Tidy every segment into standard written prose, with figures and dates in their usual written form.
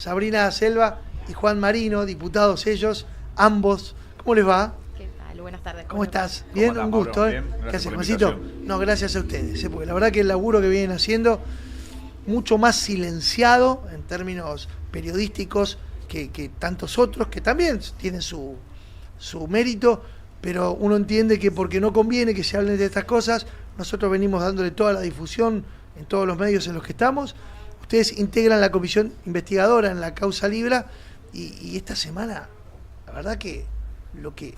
Sabrina Selva y Juan Marino, diputados ellos, ambos. ¿Cómo les va? ¿Qué tal? Buenas tardes. ¿Cómo estás? Bien, ¿Cómo un andás, gusto. Mauro? Bien, ¿Qué gracias haces, por la Juancito? invitación. No, gracias a ustedes, porque la verdad que el laburo que vienen haciendo, mucho más silenciado en términos periodísticos que tantos otros, que también tienen su mérito, pero uno entiende que porque no conviene que se hablen de estas cosas, nosotros venimos dándole toda la difusión en todos los medios en los que estamos. Ustedes integran la comisión investigadora en la causa Libra y esta semana, la verdad que lo que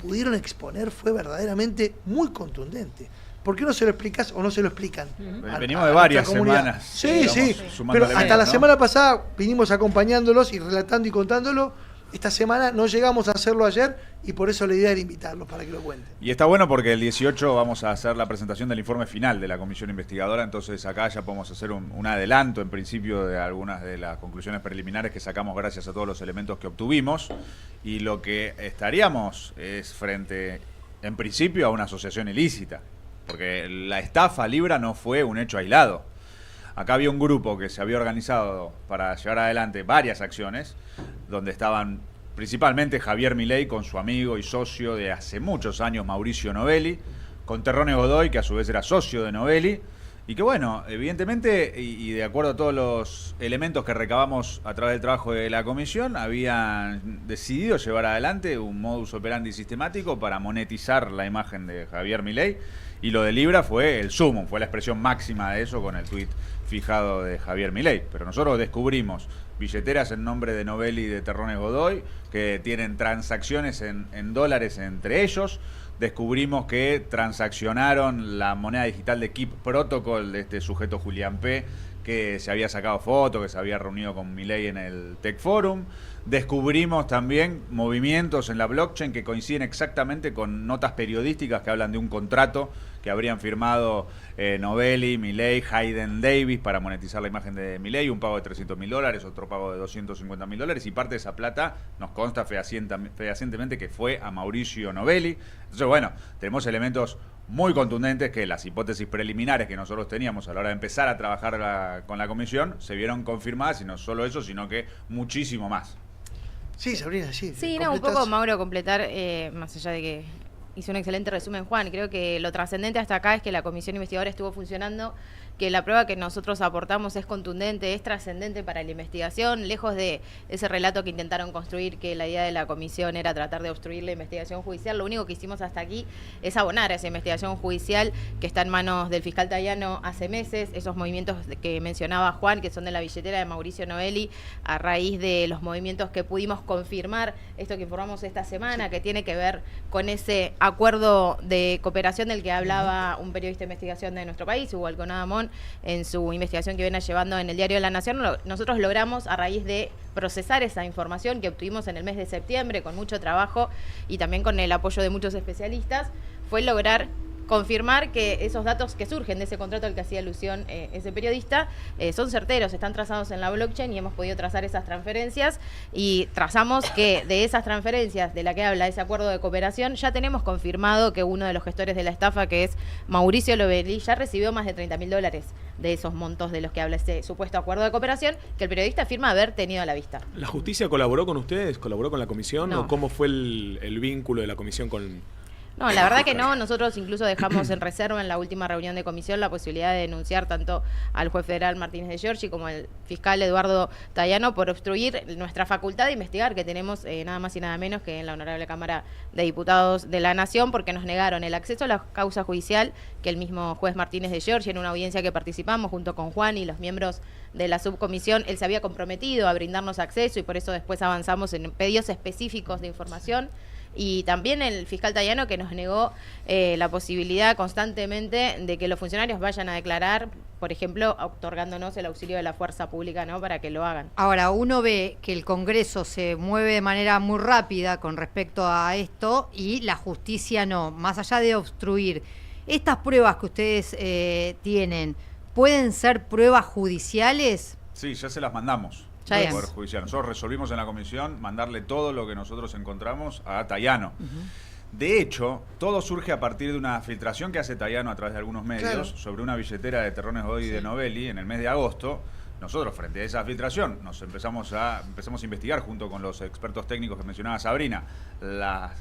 pudieron exponer fue verdaderamente muy contundente. ¿Por qué no se lo explicas o no se lo explican? Venimos de varias semanas. Sí, sí, sumando pero elementos, hasta la ¿no? semana pasada vinimos acompañándolos y relatando y contándolo. Esta semana no llegamos a hacerlo ayer y por eso la idea era invitarlos para que lo cuenten. Y está bueno porque el 18 vamos a hacer la presentación del informe final de la comisión investigadora, entonces acá ya podemos hacer un adelanto en principio de algunas de las conclusiones preliminares que sacamos gracias a todos los elementos que obtuvimos, y lo que estaríamos es frente, en principio, a una asociación ilícita, porque la estafa Libra no fue un hecho aislado. Acá había un grupo que se había organizado para llevar adelante varias acciones, donde estaban principalmente Javier Milei con su amigo y socio de hace muchos años, Mauricio Novelli, con Terrone Godoy, que a su vez era socio de Novelli, y que bueno, evidentemente, y de acuerdo a todos los elementos que recabamos a través del trabajo de la comisión, habían decidido llevar adelante un modus operandi sistemático para monetizar la imagen de Javier Milei, y lo de Libra fue el sumum, fue la expresión máxima de eso con el tuit fijado de Javier Milei. Pero nosotros descubrimos billeteras en nombre de Novelli y de Terrone Godoy, que tienen transacciones en dólares entre ellos. Descubrimos que transaccionaron la moneda digital de Keep Protocol de este sujeto Julián P., que se había sacado fotos, que se había reunido con Milei en el Tech Forum. Descubrimos también movimientos en la blockchain que coinciden exactamente con notas periodísticas que hablan de un contrato que habrían firmado Novelli, Milei, Hayden Davis para monetizar la imagen de Milei, un pago de $300.000, otro pago de $250.000, y parte de esa plata nos consta fehacientemente que fue a Mauricio Novelli. Entonces, bueno, tenemos elementos muy contundentes que las hipótesis preliminares que nosotros teníamos a la hora de empezar a trabajar con la comisión se vieron confirmadas, y no solo eso, sino que muchísimo más. Sí, Sabrina, sí. Sí, no, un poco, Mauro, completar, más allá de que hizo un excelente resumen Juan, creo que lo trascendente hasta acá es que la comisión investigadora estuvo funcionando, que la prueba que nosotros aportamos es contundente, es trascendente para la investigación, lejos de ese relato que intentaron construir, que la idea de la comisión era tratar de obstruir la investigación judicial. Lo único que hicimos hasta aquí es abonar a esa investigación judicial que está en manos del fiscal Tayano hace meses, esos movimientos que mencionaba Juan, que son de la billetera de Mauricio Novelli, a raíz de los movimientos que pudimos confirmar, esto que informamos esta semana, que tiene que ver con ese acuerdo de cooperación del que hablaba un periodista de investigación de nuestro país, Hugo Alconada en su investigación que viene llevando en el Diario de la Nación. Nosotros logramos, a raíz de procesar esa información que obtuvimos en el mes de septiembre con mucho trabajo y también con el apoyo de muchos especialistas, fue lograr confirmar que esos datos que surgen de ese contrato al que hacía alusión ese periodista son certeros, están trazados en la blockchain, y hemos podido trazar esas transferencias, y trazamos que de esas transferencias de la que habla ese acuerdo de cooperación ya tenemos confirmado que uno de los gestores de la estafa, que es Mauricio Novelli, ya recibió más de $30.000 de esos montos de los que habla ese supuesto acuerdo de cooperación que el periodista afirma haber tenido a la vista. ¿La justicia colaboró con ustedes? ¿Colaboró con la comisión? No. ¿O cómo fue el vínculo de la comisión con...? No, la verdad que no. Nosotros incluso dejamos en reserva en la última reunión de comisión la posibilidad de denunciar tanto al juez federal Martínez de Giorgi como al fiscal Eduardo Tayano por obstruir nuestra facultad de investigar, que tenemos nada más y nada menos que en la Honorable Cámara de Diputados de la Nación, porque nos negaron el acceso a la causa judicial que el mismo juez Martínez de Giorgi, en una audiencia que participamos junto con Juan y los miembros de la subcomisión, él se había comprometido a brindarnos acceso, y por eso después avanzamos en pedidos específicos de información. Y también el fiscal Tayano, que nos negó la posibilidad constantemente de que los funcionarios vayan a declarar, por ejemplo, otorgándonos el auxilio de la fuerza pública, ¿no?, para que lo hagan. Ahora, uno ve que el Congreso se mueve de manera muy rápida con respecto a esto y la justicia no. Más allá de obstruir, estas pruebas que ustedes tienen, ¿pueden ser pruebas judiciales? Sí, ya se las mandamos. Ya Del es. Poder Judicial. Nosotros resolvimos en la comisión mandarle todo lo que nosotros encontramos a Tayano. De hecho, todo surge a partir de una filtración que hace Tayano a través de algunos medios, Claro, sobre una billetera de Terrone Godoy y de Novelli en el mes de agosto, nosotros frente a esa filtración empezamos a investigar junto con los expertos técnicos que mencionaba Sabrina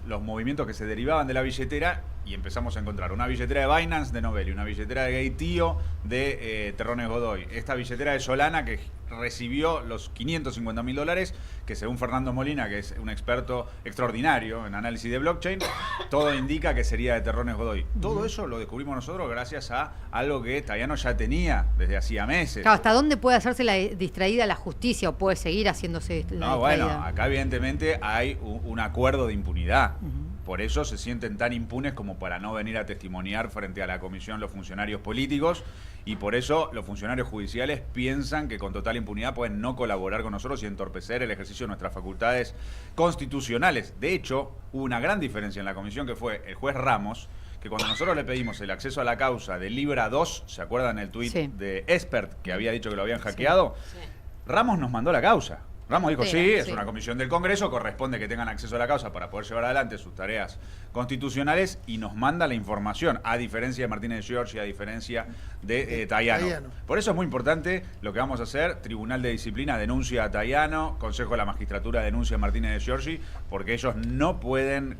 los movimientos que se derivaban de la billetera y empezamos a encontrar una billetera de Binance de Novelli, una billetera de Gaitío de Terrones Godoy, esta billetera de Solana que recibió los $550.000 que según Fernando Molina, que es un experto extraordinario en análisis de blockchain, todo indica que sería de Terrones Godoy. Todo eso lo descubrimos nosotros gracias a algo que Tayano ya tenía desde hacía meses. Claro, ¿hasta dónde puede hacerse la distraída la justicia o puede seguir haciéndose la No, bueno, distraída? acá evidentemente hay un acuerdo de impunidad. Por eso se sienten tan impunes como para no venir a testimoniar frente a la comisión los funcionarios políticos y por eso los funcionarios judiciales piensan que con total impunidad pueden no colaborar con nosotros y entorpecer el ejercicio de nuestras facultades constitucionales. De hecho, hubo una gran diferencia en la comisión que fue el juez Ramos, que cuando nosotros le pedimos el acceso a la causa de Libra 2, ¿se acuerdan el tuit de Expert que había dicho que lo habían hackeado? Sí. Ramos nos mandó la causa. Ramos dijo, sí, es una comisión del Congreso, corresponde que tengan acceso a la causa para poder llevar adelante sus tareas constitucionales y nos manda la información, a diferencia de Martínez de Giorgi, a diferencia de Tayano. Por eso es muy importante lo que vamos a hacer, Tribunal de Disciplina denuncia a Tayano, Consejo de la Magistratura denuncia a Martínez de Giorgi, porque ellos no pueden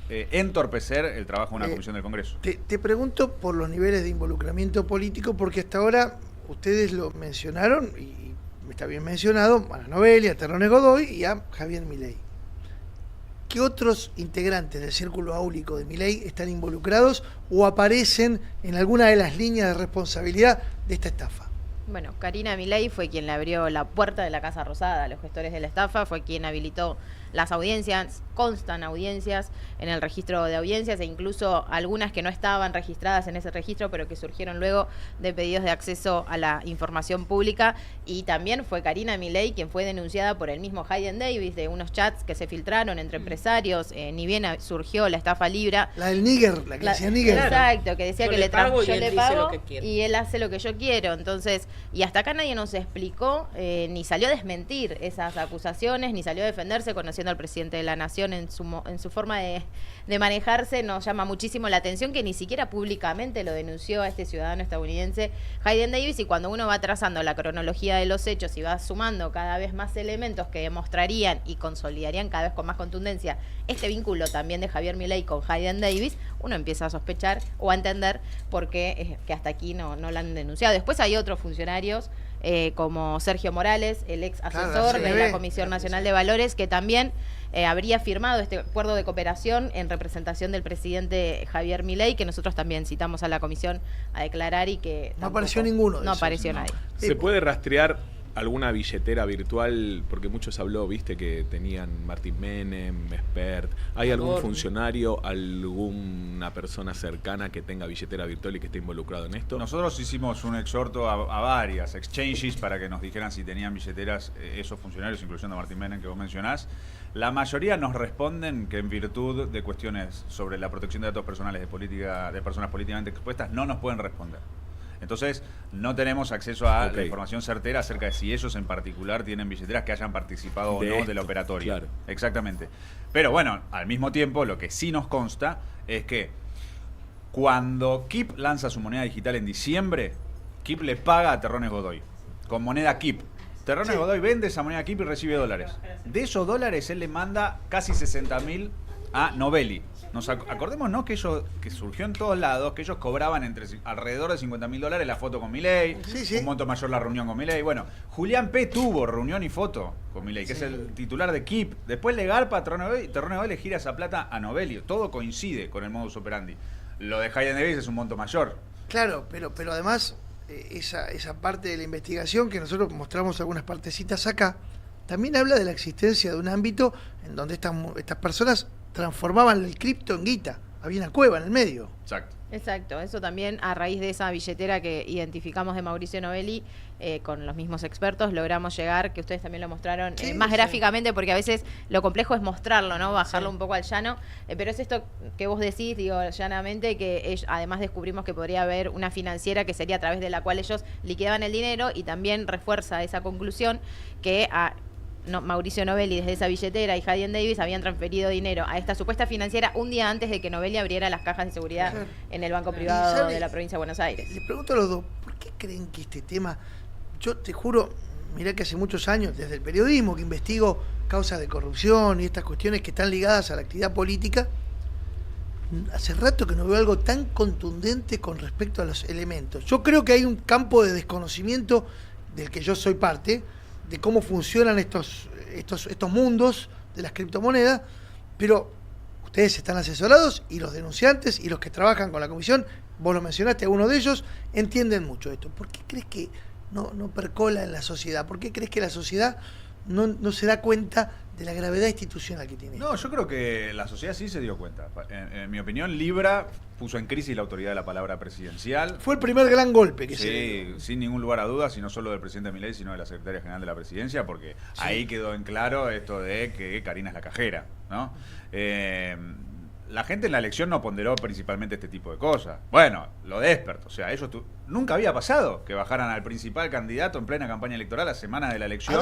entorpecer el trabajo de una comisión del Congreso. Te pregunto por los niveles de involucramiento político, porque hasta ahora ustedes lo mencionaron y está bien mencionado, a Novelli, a Terrones Godoy y a Javier Milei. ¿Qué otros integrantes del círculo áulico de Milei están involucrados o aparecen en alguna de las líneas de responsabilidad de esta estafa? Bueno, Karina Milei fue quien le abrió la puerta de la Casa Rosada a los gestores de la estafa, fue quien habilitó las audiencias, constan audiencias en el registro de audiencias e incluso algunas que no estaban registradas en ese registro, pero que surgieron luego de pedidos de acceso a la información pública. Y también fue Karina Milei quien fue denunciada por el mismo Hayden Davis de unos chats que se filtraron entre empresarios, ni bien surgió la estafa Libra. La del Níger, la que decía Níger. Exacto, que decía yo que le pago yo y le él pago dice lo que quiere. Y él hace lo que yo quiero. Entonces, y hasta acá nadie nos explicó, ni salió a desmentir esas acusaciones, ni salió a defenderse, conociendo al presidente de la Nación en su forma de manejarse. Nos llama muchísimo la atención que ni siquiera públicamente lo denunció a este ciudadano estadounidense Hayden Davis, y cuando uno va trazando la cronología de los hechos y va sumando cada vez más elementos que demostrarían y consolidarían cada vez con más contundencia este vínculo también de Javier Milei con Hayden Davis, uno empieza a sospechar o a entender por qué que hasta aquí no lo han denunciado. Después hay otros funcionarios como Sergio Morales, el ex asesor de la Comisión Nacional de Valores, que también habría firmado este acuerdo de cooperación en representación del presidente Javier Milei, que nosotros también citamos a la comisión a declarar y que no apareció ninguno de no esos, apareció nadie. ¿Se puede rastrear alguna billetera virtual? Porque muchos habló, viste, que tenían Martín Menem, Expert. ¿Hay algún funcionario, alguna persona cercana que tenga billetera virtual y que esté involucrado en esto? Nosotros hicimos un exhorto a varias exchanges para que nos dijeran si tenían billeteras esos funcionarios, incluyendo a Martín Menem, que vos mencionás. La mayoría nos responden que en virtud de cuestiones sobre la protección de datos personales de personas políticamente expuestas no nos pueden responder. Entonces, no tenemos acceso a la información certera acerca de si ellos en particular tienen billeteras que hayan participado o no del operatorio. Claro. Exactamente. Pero bueno, al mismo tiempo, lo que sí nos consta es que cuando Kip lanza su moneda digital en diciembre, Kip le paga a Terrones Godoy con moneda Kip. Terrones Godoy vende esa moneda Kip y recibe dólares. De esos dólares, él le manda casi 60.000 a Novelli. Acordémonos que surgió en todos lados, que ellos cobraban alrededor de $50.000 la foto con Milei, un monto mayor la reunión con Milei. Bueno, Julián P. tuvo reunión y foto con Milei, que es el titular de Kip. Después le garpa a Terrones Godoy le gira esa plata a Novelli. Todo coincide con el modus operandi. Lo de Hayden Davis es un monto mayor. Claro, pero además esa parte de la investigación que nosotros mostramos algunas partecitas acá, también habla de la existencia de un ámbito en donde estas personas transformaban el cripto en guita. Había una cueva en el medio. Exacto, eso también a raíz de esa billetera que identificamos de Mauricio Novelli, con los mismos expertos logramos llegar, que ustedes también lo mostraron más gráficamente, porque a veces lo complejo es mostrarlo, ¿no? Bajarlo un poco al llano, pero es esto que vos decís, digo, llanamente, que además descubrimos que podría haber una financiera que sería a través de la cual ellos liquidaban el dinero, y también refuerza esa conclusión que Mauricio Novelli desde esa billetera y Hayden Davis habían transferido dinero a esta supuesta financiera un día antes de que Novelli abriera las cajas de seguridad en el banco privado de la provincia de Buenos Aires. Les pregunto a los dos, ¿por qué creen que este tema, yo te juro, mirá que hace muchos años, desde el periodismo, que investigo causas de corrupción y estas cuestiones que están ligadas a la actividad política, hace rato que no veo algo tan contundente con respecto a los elementos. Yo creo que hay un campo de desconocimiento del que yo soy parte, de cómo funcionan estos mundos de las criptomonedas, pero ustedes están asesorados y los denunciantes y los que trabajan con la comisión, vos lo mencionaste, algunos de ellos entienden mucho esto. ¿Por qué crees que no percola en la sociedad? ¿Por qué crees que la sociedad no se da cuenta de la gravedad institucional que tiene? No, yo creo que la sociedad sí se dio cuenta. En mi opinión, Libra puso en crisis la autoridad de la palabra presidencial. Fue el primer gran golpe que sí, se dio. Sin ningún lugar a dudas, y no solo del presidente Milei, sino de la secretaria general de la presidencia, porque ahí quedó en claro esto de que Karina es la cajera, ¿no? La gente en la elección no ponderó principalmente este tipo de cosas. Bueno, lo de Expert, o sea, ellos nunca había pasado que bajaran al principal candidato en plena campaña electoral a semana de la elección.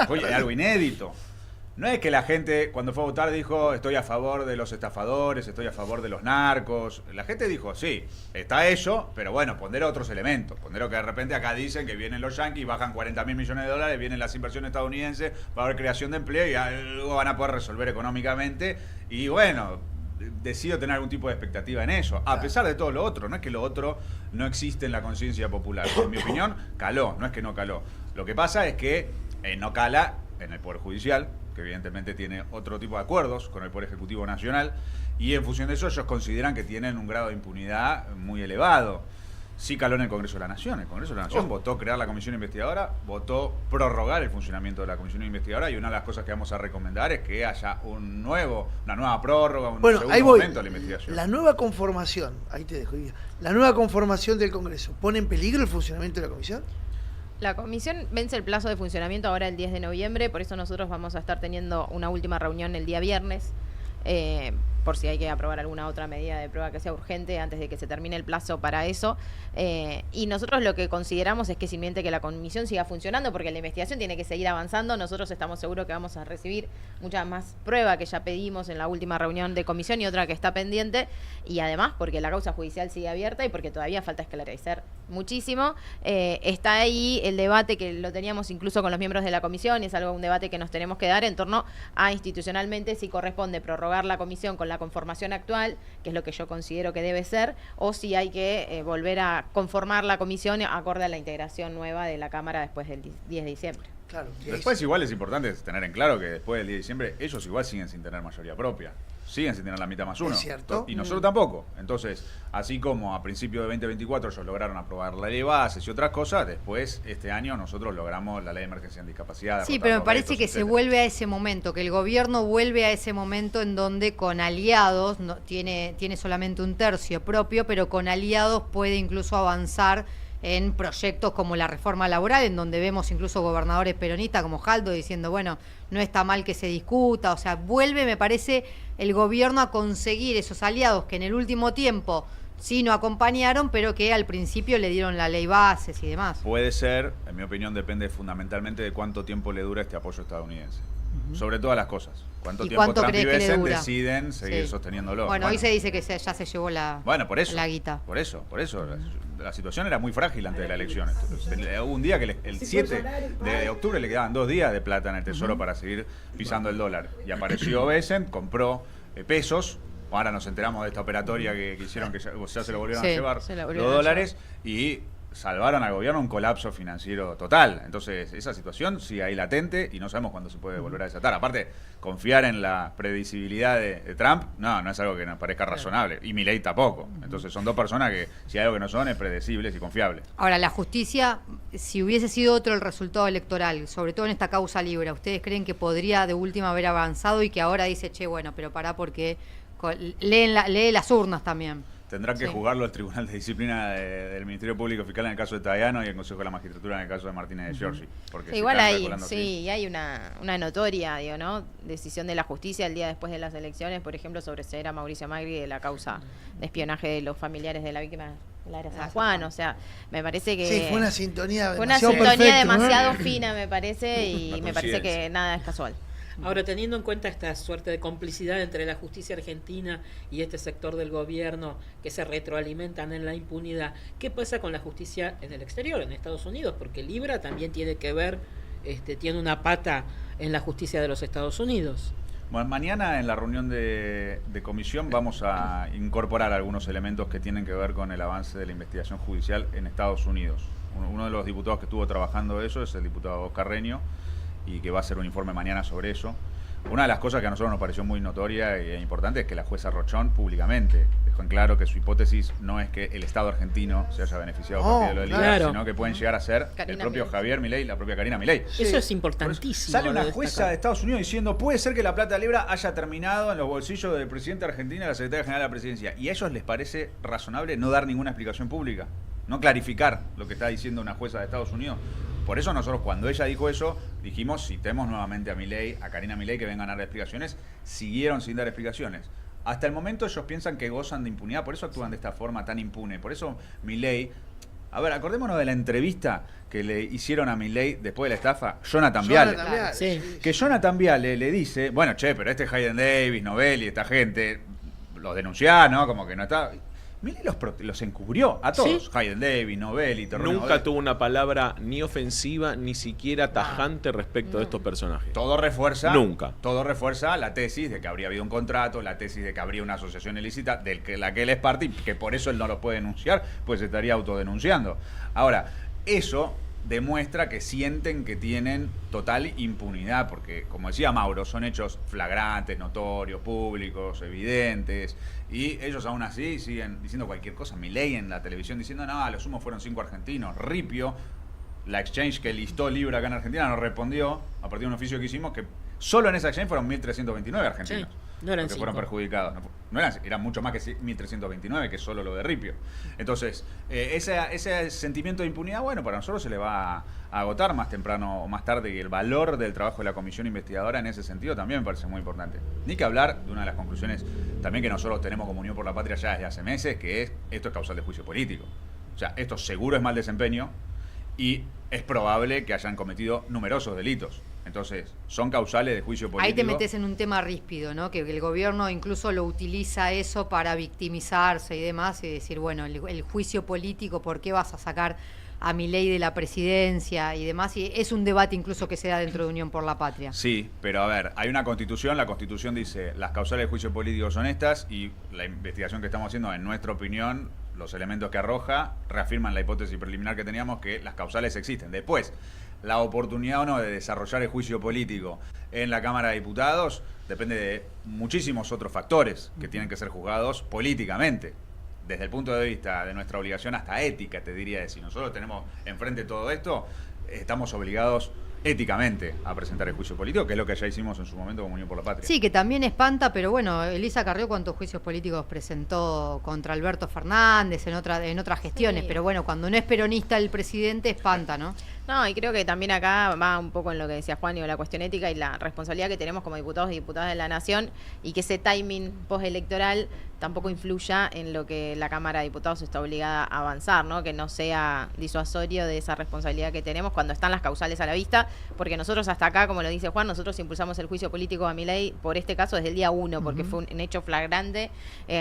Oye, algo inédito. No es que la gente cuando fue a votar dijo estoy a favor de los estafadores, estoy a favor de los narcos. La gente dijo sí, está eso, pero bueno, pondera otros elementos. Pondera que de repente acá dicen que vienen los yanquis, bajan 40.000 millones de dólares, vienen las inversiones estadounidenses, va a haber creación de empleo y algo van a poder resolver económicamente. Y bueno, decido tener algún tipo de expectativa en eso, a pesar de todo lo otro. No es que lo otro no existe en la conciencia popular. En mi opinión, caló, no es que no caló. Lo que pasa es que no cala en el Poder Judicial, que evidentemente tiene otro tipo de acuerdos con el Poder Ejecutivo Nacional, y en función de eso ellos consideran que tienen un grado de impunidad muy elevado. Sí caló en el Congreso de la Nación. El Congreso de la Nación votó crear la comisión investigadora, votó prorrogar el funcionamiento de la comisión investigadora, y una de las cosas que vamos a recomendar es que haya una nueva prórroga, un segundo momento de la investigación. La nueva conformación, ahí te dejo, la nueva conformación del Congreso, ¿pone en peligro el funcionamiento de la comisión? La comisión vence el plazo de funcionamiento ahora el 10 de noviembre, por eso nosotros vamos a estar teniendo una última reunión el día viernes, por si hay que aprobar alguna otra medida de prueba que sea urgente antes de que se termine el plazo para eso. Y nosotros lo que consideramos es que simplemente que la comisión siga funcionando, porque la investigación tiene que seguir avanzando. Nosotros estamos seguros que vamos a recibir mucha más prueba que ya pedimos en la última reunión de comisión y otra que está pendiente, y además porque la causa judicial sigue abierta y porque todavía falta esclarecer muchísimo. Está ahí el debate que lo teníamos incluso con los miembros de la comisión, y es un debate que nos tenemos que dar en torno a institucionalmente si corresponde prorrogar la comisión con la conformación actual, que es lo que yo considero que debe ser, o si hay que volver a conformar la comisión acorde a la integración nueva de la Cámara después del 10 de diciembre. Claro. Después igual es importante tener en claro que después del 10 de diciembre ellos igual siguen sin tener mayoría propia. Siguen sin tener la mitad más uno. Es cierto. Y nosotros tampoco. Entonces, así como a principios de 2024 ellos lograron aprobar la ley de bases y otras cosas, después este año nosotros logramos la ley de emergencia en discapacidad. Sí, pero me parece que se vuelve a ese momento, que el gobierno vuelve a ese momento en donde con aliados, tiene solamente un tercio propio, pero con aliados puede incluso avanzar en proyectos como la reforma laboral, en donde vemos incluso gobernadores peronistas como Jaldo diciendo, bueno, no está mal que se discuta. O sea, vuelve, me parece, el gobierno a conseguir esos aliados que en el último tiempo sí no acompañaron, pero que al principio le dieron la ley bases y demás. Puede ser, en mi opinión, depende fundamentalmente de cuánto tiempo le dura este apoyo estadounidense. Sobre todas las cosas. ¿Cuánto tiempo Trump y Biden deciden seguir sosteniéndolo? Bueno, hoy se dice que ya se llevó la guita. Por eso. La situación era muy frágil antes de la elección. Hubo un día que el 7 de octubre le quedaban 2 días de plata en el Tesoro para seguir pisando el dólar. Y apareció Besen, compró pesos. Ahora nos enteramos de esta operatoria que hicieron, que ya se lo volvieron a llevar los dólares, y salvaron al gobierno un colapso financiero total. Entonces, esa situación sigue ahí latente y no sabemos cuándo se puede volver a desatar. Aparte, confiar en la predecibilidad de Trump, no es algo que nos parezca razonable. Y Milei tampoco. Entonces, son dos personas que, si hay algo que no son, es predecibles y confiables. Ahora, la justicia, si hubiese sido otro el resultado electoral, sobre todo en esta causa Libra, ¿ustedes creen que podría de última haber avanzado y que ahora dice, bueno, pero pará porque lee las urnas también? Tendrán que jugarlo el Tribunal de Disciplina del Ministerio Público Fiscal en el caso de Tayano y el Consejo de la Magistratura en el caso de Martínez de Giorgi. Porque igual hay una notoria, ¿no? Decisión de la justicia el día después de las elecciones, por ejemplo, sobre ceder a Mauricio Macri de la causa de espionaje de los familiares de la víctima de la San Juan. O sea, me parece que... Sí, fue una sintonía demasiado fina, me parece, y me parece que nada es casual. Ahora, teniendo en cuenta esta suerte de complicidad entre la justicia argentina y este sector del gobierno que se retroalimentan en la impunidad, ¿qué pasa con la justicia en el exterior, en Estados Unidos? Porque Libra también tiene que ver, tiene una pata en la justicia de los Estados Unidos. Bueno, mañana en la reunión de comisión vamos a incorporar algunos elementos que tienen que ver con el avance de la investigación judicial en Estados Unidos. Uno de los diputados que estuvo trabajando eso es el diputado Oscar Reño, y que va a hacer un informe mañana sobre eso. Una de las cosas que a nosotros nos pareció muy notoria e importante es que la jueza Rochón públicamente dejó en claro que su hipótesis no es que el Estado argentino se haya beneficiado a partir de lo del IVA, claro, sino que pueden llegar a ser Karina el propio Milei. Javier Milei y la propia Karina Milei. Eso es importantísimo. Sale una lo jueza destacar. de Estados Unidos diciendo puede ser que la plata de Libra haya terminado en los bolsillos del presidente de Argentina y la secretaria general de la presidencia. ¿Y a ellos les parece razonable no dar ninguna explicación pública? No clarificar lo que está diciendo una jueza de Estados Unidos. Por eso nosotros, cuando ella dijo eso, dijimos, citemos nuevamente a Milei, a Karina Milei, que vengan a dar explicaciones. Siguieron sin dar explicaciones. Hasta el momento ellos piensan que gozan de impunidad, por eso actúan de esta forma tan impune. Por eso Milei... A ver, acordémonos de la entrevista que le hicieron a Milei después de la estafa, Jonathan Viale. Viale, Sí. Que Jonathan Viale le dice, bueno, che, pero Hayden Davis, Novelli, esta gente, los denunciá, ¿no? Como que no está... Milei los encubrió a todos. ¿Sí? Hayden Davis, Novelli, Terreno. Nunca tuvo una palabra ni ofensiva ni siquiera tajante respecto de estos personajes. Todo refuerza la tesis de que habría habido un contrato, la tesis de que habría una asociación ilícita de la que él es parte y que por eso él no lo puede denunciar, pues se estaría autodenunciando. Ahora, eso demuestra que sienten que tienen total impunidad, porque, como decía Mauro, son hechos flagrantes, notorios, públicos, evidentes, y ellos aún así siguen diciendo cualquier cosa. Milei en la televisión diciendo, no, a lo sumo fueron 5 argentinos. Ripio, la exchange que listó Libra acá en Argentina, nos respondió, a partir de un oficio que hicimos, que solo en esa exchange fueron 1.329 argentinos. Sí, no eran que fueron 5. perjudicados. No eran mucho más que 1.329, que es solo lo de Ripio. Entonces, ese sentimiento de impunidad, bueno, para nosotros se le va a agotar más temprano o más tarde, y el valor del trabajo de la comisión investigadora en ese sentido también me parece muy importante. Ni que hablar de una de las conclusiones también que nosotros tenemos como Unión por la Patria ya desde hace meses, que es esto es causal de juicio político. O sea, esto seguro es mal desempeño y es probable que hayan cometido numerosos delitos. Entonces, son causales de juicio político. Ahí te metes en un tema ríspido, ¿no? Que el gobierno incluso lo utiliza eso para victimizarse y demás, y decir, bueno, el juicio político, ¿por qué vas a sacar a Milei de la presidencia y demás? Y es un debate incluso que se da dentro de Unión por la Patria. Sí, pero a ver, hay una constitución, la constitución dice las causales de juicio político son estas, y la investigación que estamos haciendo, en nuestra opinión, los elementos que arroja reafirman la hipótesis preliminar que teníamos, que las causales existen. Después, la oportunidad o no de desarrollar el juicio político en la Cámara de Diputados depende de muchísimos otros factores que tienen que ser juzgados políticamente. Desde el punto de vista de nuestra obligación hasta ética, te diría, de si nosotros tenemos enfrente todo esto, estamos obligados éticamente a presentar el juicio político, que es lo que ya hicimos en su momento como Unión por la Patria. Sí, que también espanta, pero bueno, Elisa Carrió cuántos juicios políticos presentó contra Alberto Fernández en otras gestiones, Sí. pero bueno, cuando no es peronista el presidente espanta, ¿no? No, y creo que también acá va un poco en lo que decía Juan, y la cuestión ética y la responsabilidad que tenemos como diputados y diputadas de la Nación, y que ese timing postelectoral tampoco influya en lo que la Cámara de Diputados está obligada a avanzar, ¿no? Que no sea disuasorio de esa responsabilidad que tenemos cuando están las causales a la vista, porque nosotros hasta acá, como lo dice Juan, nosotros impulsamos el juicio político a Milei por este caso desde el día 1, porque fue un hecho flagrante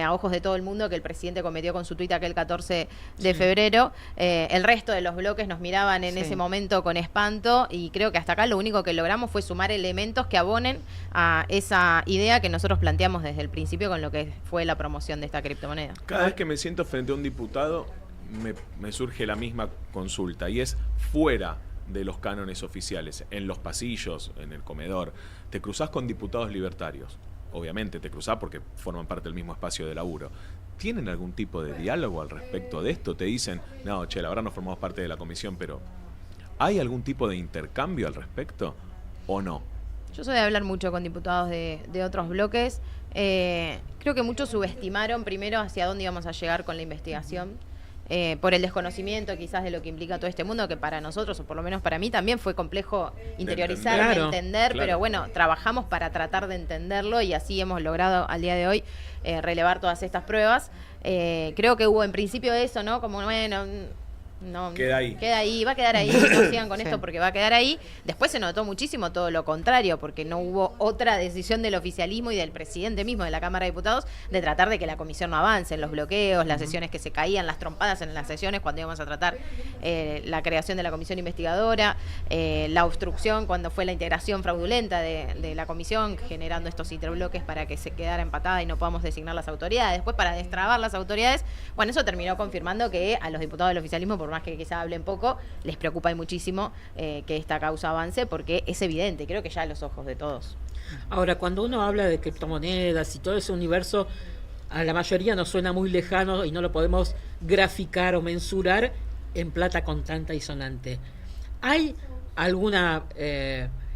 a ojos de todo el mundo que el presidente cometió con su tuit aquel 14 de febrero. El resto de los bloques nos miraban en ese momento con espanto, y creo que hasta acá lo único que logramos fue sumar elementos que abonen a esa idea que nosotros planteamos desde el principio con lo que fue la promoción de esta criptomoneda. Cada vez que me siento frente a un diputado me surge la misma consulta, y es fuera de los cánones oficiales, en los pasillos, en el comedor, te cruzás con diputados libertarios. Obviamente te cruzás porque forman parte del mismo espacio de laburo. ¿Tienen algún tipo de diálogo al respecto de esto? Te dicen, no, che, la verdad no formamos parte de la comisión, pero ¿hay algún tipo de intercambio al respecto o no? Yo soy de hablar mucho con diputados de otros bloques. Creo que muchos subestimaron primero hacia dónde íbamos a llegar con la investigación, por el desconocimiento quizás de lo que implica todo este mundo, que para nosotros, o por lo menos para mí, también fue complejo interiorizar, entender. entender, Claro. pero bueno, trabajamos para tratar de entenderlo, y así hemos logrado al día de hoy relevar todas estas pruebas. Creo que hubo en principio eso, ¿no? Como, bueno, No, Queda ahí. Queda ahí, va a quedar ahí, no sigan con Sí. esto porque va a quedar ahí. Después se notó muchísimo todo lo contrario, porque no hubo otra decisión del oficialismo y del presidente mismo de la Cámara de Diputados de tratar de que la comisión no avance, en los bloqueos, las sesiones que se caían, las trompadas en las sesiones cuando íbamos a tratar la creación de la comisión investigadora, la obstrucción cuando fue la integración fraudulenta de la comisión, generando estos interbloques para que se quedara empatada y no podamos designar las autoridades. Después, para destrabar las autoridades, bueno, eso terminó confirmando que a los diputados del oficialismo, por más que quizá hablen poco, les preocupa y muchísimo que esta causa avance, porque es evidente, creo que ya a los ojos de todos. Ahora, cuando uno habla de criptomonedas y todo ese universo, a la mayoría nos suena muy lejano y no lo podemos graficar o mensurar en plata contante y sonante. ¿Hay alguna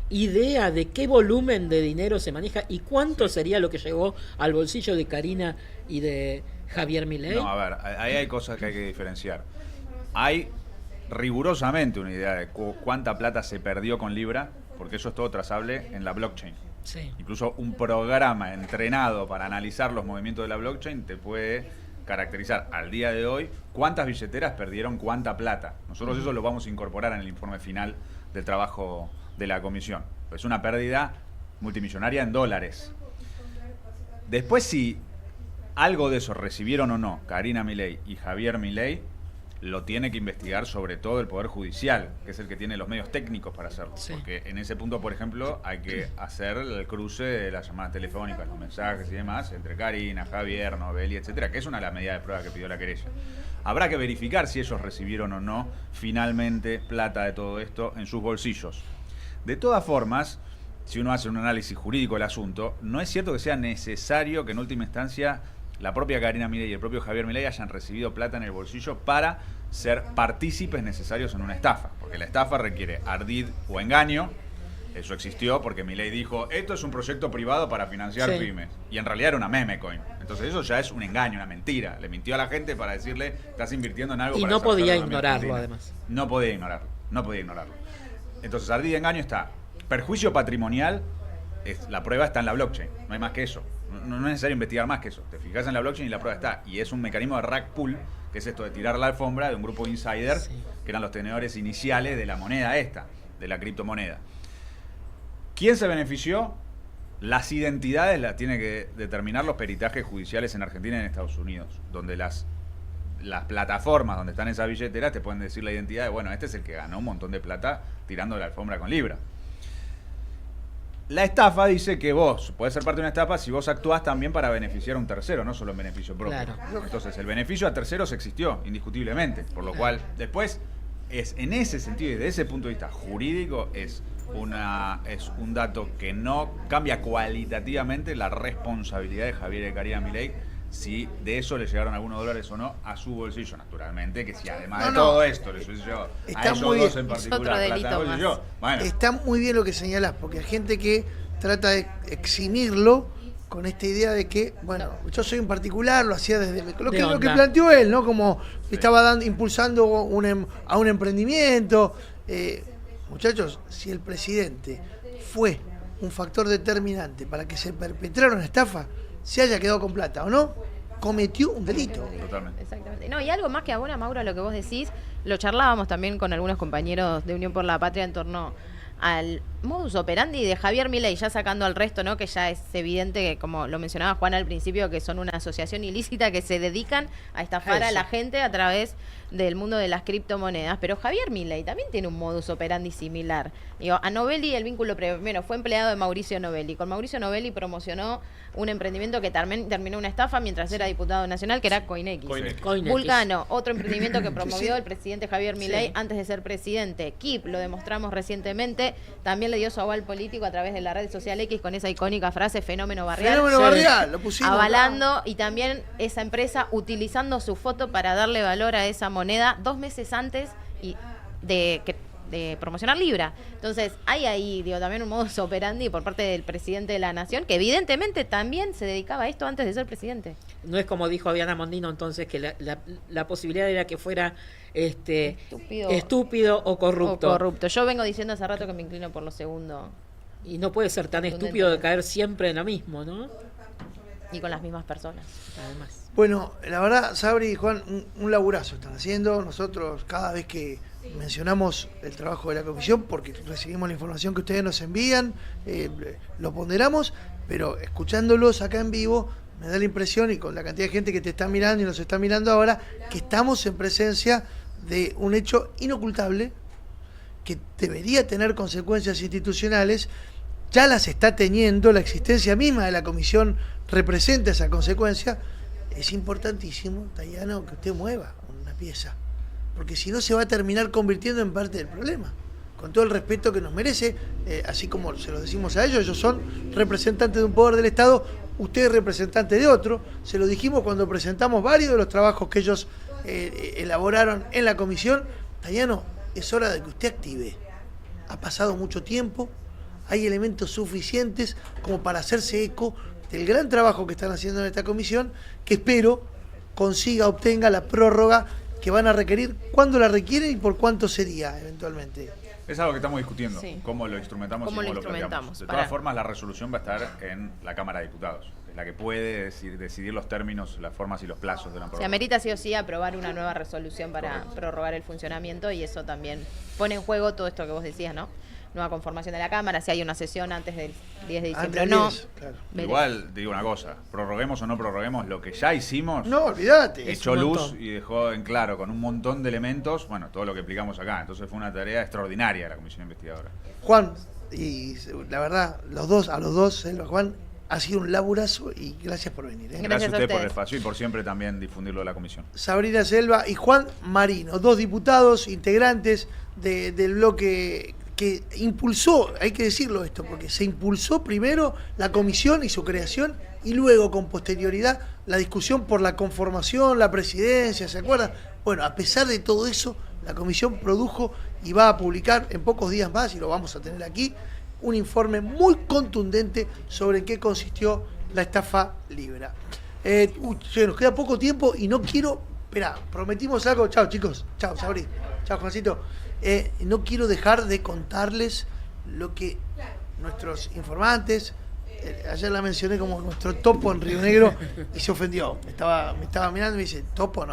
idea de qué volumen de dinero se maneja y cuánto sería lo que llegó al bolsillo de Karina y de Javier Milei? No, a ver, ahí hay cosas que hay que diferenciar. Hay rigurosamente una idea de cuánta plata se perdió con Libra, porque eso es todo trazable en la blockchain. Sí. Incluso un programa entrenado para analizar los movimientos de la blockchain te puede caracterizar al día de hoy cuántas billeteras perdieron cuánta plata. Nosotros eso lo vamos a incorporar en el informe final del trabajo de la comisión. Es una pérdida multimillonaria en dólares. Después, si algo de eso recibieron o no Karina Milei y Javier Milei, lo tiene que investigar sobre todo el Poder Judicial, que es el que tiene los medios técnicos para hacerlo. Sí. Porque en ese punto, por ejemplo, hay que hacer el cruce de las llamadas telefónicas, los mensajes y demás, entre Karina, Javier, Novelli, etcétera, que es una de las medidas de prueba que pidió la querella. Habrá que verificar si ellos recibieron o no finalmente plata de todo esto en sus bolsillos. De todas formas, si uno hace un análisis jurídico del asunto, no es cierto que sea necesario que en última instancia la propia Karina Milei y el propio Javier Milei hayan recibido plata en el bolsillo para ser partícipes necesarios en una estafa. Porque la estafa requiere ardid o engaño. Eso existió porque Milei dijo, esto es un proyecto privado para financiar Sí. pymes. Y en realidad era una meme coin. Entonces eso ya es un engaño, una mentira. Le mintió a la gente para decirle, estás invirtiendo en algo Y para no podía desarrollar la economía ignorarlo, argentina". además. No podía ignorarlo. Entonces ardid y engaño está. Perjuicio patrimonial, la prueba está en la blockchain. No hay más que eso. No es necesario investigar más que eso. Te fijas en la blockchain y la prueba está. Y es un mecanismo de rug pull, que es esto de tirar la alfombra de un grupo de insiders, Sí. que eran los tenedores iniciales de la moneda esta, de la criptomoneda. ¿Quién se benefició? Las identidades las tiene que determinar los peritajes judiciales en Argentina y en Estados Unidos, donde las plataformas donde están esas billeteras te pueden decir la identidad de, bueno, este es el que ganó un montón de plata tirando la alfombra con Libra. La estafa dice que vos podés ser parte de una estafa si vos actuás también para beneficiar a un tercero, no solo en beneficio propio. Claro. Entonces, el beneficio a terceros existió, indiscutiblemente. Por lo cual, después, es en ese sentido y desde ese punto de vista jurídico, es un dato que no cambia cualitativamente la responsabilidad de Javier y de Karina Milei, si de eso le llegaron algunos dólares o no a su bolsillo, naturalmente, que si además de todo esto les hubiese llegado a Está ellos muy dos bien. en Es particular otro plata delito de bolsillo, más. bueno, Está muy bien lo que señalás, porque hay gente que trata de eximirlo con esta idea de que, bueno, yo soy un particular, lo hacía desde lo que onda. planteó él, ¿no? Como estaba impulsando a un emprendimiento. Muchachos, si el presidente fue un factor determinante para que se perpetrara una estafa, se haya quedado con plata o no, cometió un delito. Totalmente. Exactamente. No, y algo más que abona, Mauro, a lo que vos decís, lo charlábamos también con algunos compañeros de Unión por la Patria en torno al modus operandi de Javier Milei, ya sacando al resto, ¿no? Que ya es evidente que, como lo mencionaba Juan al principio, que son una asociación ilícita que se dedican a estafar a la gente a través del mundo de las criptomonedas. Pero Javier Milei también tiene un modus operandi similar. Digo, a Novelli el vínculo primero fue empleado de Mauricio Novelli. Con Mauricio Novelli promocionó un emprendimiento que terminó una estafa mientras era diputado nacional, que era CoinX. CoinX. Vulcano, otro emprendimiento que promovió sí. el presidente Javier Milei Sí. antes de ser presidente. Kip, lo demostramos recientemente, también le dio su aval político a través de la red social X con esa icónica frase fenómeno barrial. Fenómeno Sí. barrial, lo pusimos. Avalando y también esa empresa utilizando su foto para darle valor a esa moneda 2 meses antes de promocionar Libra. Entonces, hay ahí, digo, también un modus operandi por parte del presidente de la Nación, que evidentemente también se dedicaba a esto antes de ser presidente. No es como dijo Diana Mondino entonces que la posibilidad era que fuera estúpido o corrupto. O corrupto. Yo vengo diciendo hace rato que me inclino por lo segundo. Y no puede ser tan estúpido de caer siempre en lo mismo, ¿no? y con las mismas personas. Además. Bueno, la verdad, Sabri y Juan, un laburazo están haciendo. Nosotros cada vez que mencionamos el trabajo de la comisión, porque recibimos la información que ustedes nos envían, lo ponderamos, pero escuchándolos acá en vivo, me da la impresión, y con la cantidad de gente que te está mirando y nos está mirando ahora, que estamos en presencia de un hecho inocultable que debería tener consecuencias institucionales. Ya las está teniendo, la existencia misma de la comisión representa esa consecuencia. Es importantísimo, Tayano, que usted mueva una pieza, porque si no se va a terminar convirtiendo en parte del problema. Con todo el respeto que nos merece, así como se lo decimos a ellos son representantes de un poder del Estado, usted es representante de otro. Se lo dijimos cuando presentamos varios de los trabajos que ellos elaboraron en la comisión. Tayano, es hora de que usted active. Ha pasado mucho tiempo, hay elementos suficientes como para hacerse eco del gran trabajo que están haciendo en esta comisión, que espero obtenga la prórroga que van a requerir, cuándo la requieren y por cuánto sería eventualmente. Es algo que estamos discutiendo, Sí. cómo lo instrumentamos y cómo lo planteamos. De todas formas, la resolución va a estar en la Cámara de Diputados, es la que puede decidir los términos, las formas y los plazos de la prórroga. Se amerita sí o sí aprobar una nueva resolución para prorrogar el funcionamiento, y eso también pone en juego todo esto que vos decías, ¿no? Nueva conformación de la Cámara, si hay una sesión antes del 10 de diciembre o no. Claro. Igual, digo una cosa, prorroguemos o no prorroguemos, lo que ya hicimos, No, olvídate. echó luz y dejó en claro con un montón de elementos, bueno, todo lo que explicamos acá. Entonces fue una tarea extraordinaria de la Comisión Investigadora. Juan, y la verdad, a los dos, Selva, Juan, ha sido un laburazo y gracias por venir. Gracias Gracias a a usted por el ustedes. espacio y por siempre también difundirlo de la Comisión. Sabrina Selva y Juan Marino, dos diputados integrantes del bloque que impulsó, hay que decirlo esto, porque se impulsó primero la comisión y su creación, y luego con posterioridad la discusión por la conformación, la presidencia, ¿se acuerdan? Bueno, a pesar de todo eso, la comisión produjo y va a publicar en pocos días más, y lo vamos a tener aquí, un informe muy contundente sobre en qué consistió la estafa Libra. Nos queda poco tiempo y no quiero... Espera, prometimos algo. Chao, chicos. Chao, Sabri. Chao, Juancito. No quiero dejar de contarles lo que nuestros informantes, ayer la mencioné como nuestro topo en Río Negro y se ofendió. Me estaba mirando y me dice, topo no.